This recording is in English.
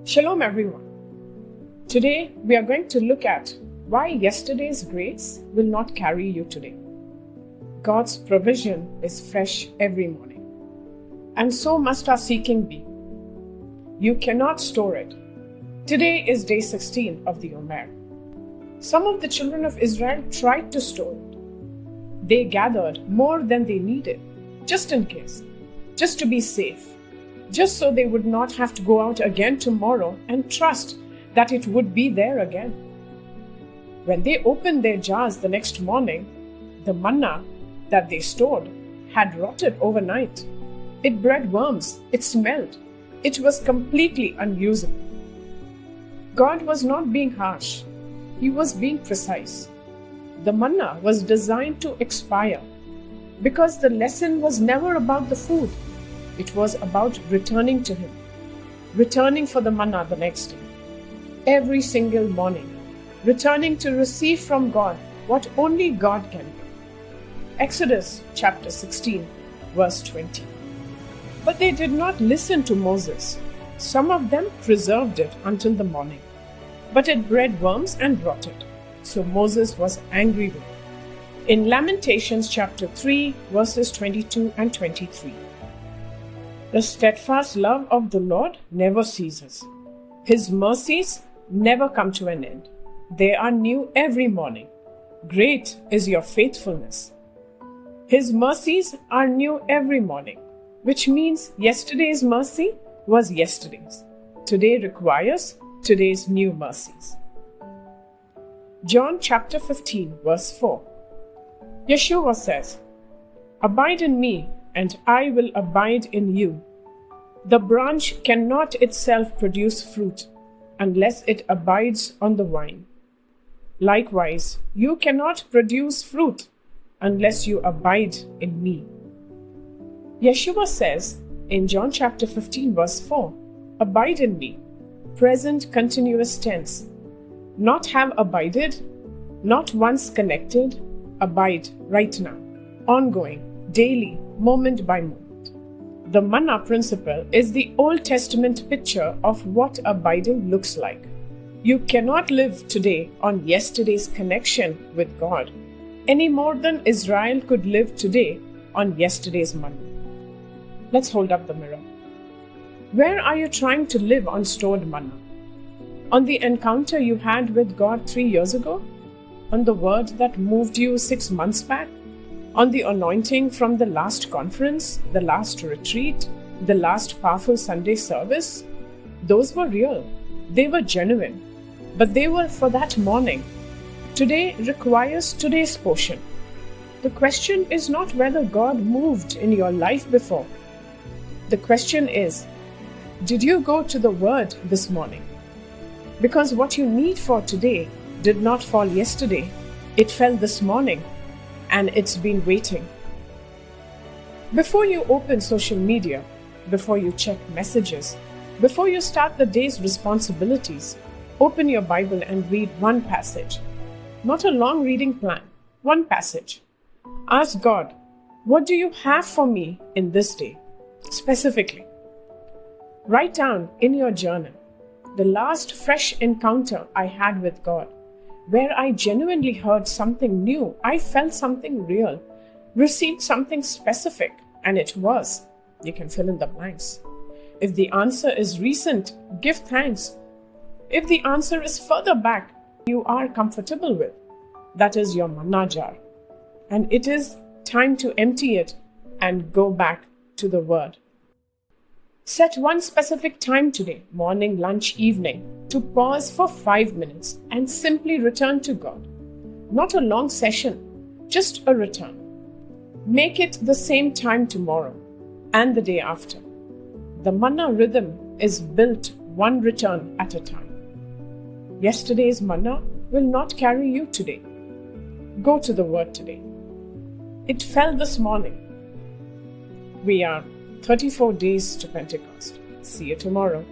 Shalom everyone. Today we are going to look at why yesterday's grace will not carry you today. God's provision is fresh every morning, and so must our seeking be. You cannot store it. Today is day 16 of the Omer. Some of the children of Israel tried to store it. They gathered more than they needed, just in case, just to be safe, just so they would not have to go out again tomorrow and trust that it would be there again. When they opened their jars the next morning, the manna that they stored had rotted overnight. It bred worms, it smelled, it was completely unusable. God was not being harsh, He was being precise. The manna was designed to expire because the lesson was never about the food. It was about returning to Him, returning for the manna the next day, every single morning, returning to receive from God what only God can give. Exodus chapter 16, verse 20. But they did not listen to Moses. Some of them preserved it until the morning, but it bred worms and rotted. So Moses was angry with them. In Lamentations chapter 3, verses 22 and 23. The steadfast love of the Lord never ceases. His mercies never come to an end. They are new every morning. Great is your faithfulness. His mercies are new every morning, which means yesterday's mercy was yesterday's. Today requires today's new mercies. John chapter 15, verse 4. Yeshua says, "Abide in me, and I will abide in you. The branch cannot itself produce fruit unless it abides on the vine. Likewise, you cannot produce fruit unless you abide in me." Yeshua says in John chapter 15, verse 4, "Abide in me," present continuous tense. Not have abided, not once connected, abide right now, ongoing, daily, moment by moment. The manna principle is the Old Testament picture of what abiding looks like. You cannot live today on yesterday's connection with God any more than Israel could live today on yesterday's manna. Let's hold up the mirror. Where are you trying to live on stored manna? On the encounter you had with God 3 years ago? On the word that moved you 6 months back? On the anointing from the last conference, the last retreat, the last powerful Sunday service? Those were real. They were genuine. But they were for that morning. Today requires today's portion. The question is not whether God moved in your life before. The question is, did you go to the Word this morning? Because what you need for today did not fall yesterday. It fell this morning, and it's been waiting. Before you open social media, before you check messages, before you start the day's responsibilities, open your Bible and read one passage. Not a long reading plan, one passage. Ask God, what do you have for me in this day? Specifically. Write down in your journal the last fresh encounter I had with God, where I genuinely heard something new, I felt something real, received something specific, and it was. You can fill in the blanks. If the answer is recent, give thanks. If the answer is further back, you are comfortable with, that is your manna jar. And it is time to empty it and go back to the Word. Set one specific time today, morning, lunch, evening, to pause for 5 minutes and simply return to God. Not a long session, just a return. Make it the same time tomorrow and the day after. The manna rhythm is built one return at a time. Yesterday's manna will not carry you today. Go to the Word today. It fell this morning. We are 34 days to Pentecost. See you tomorrow.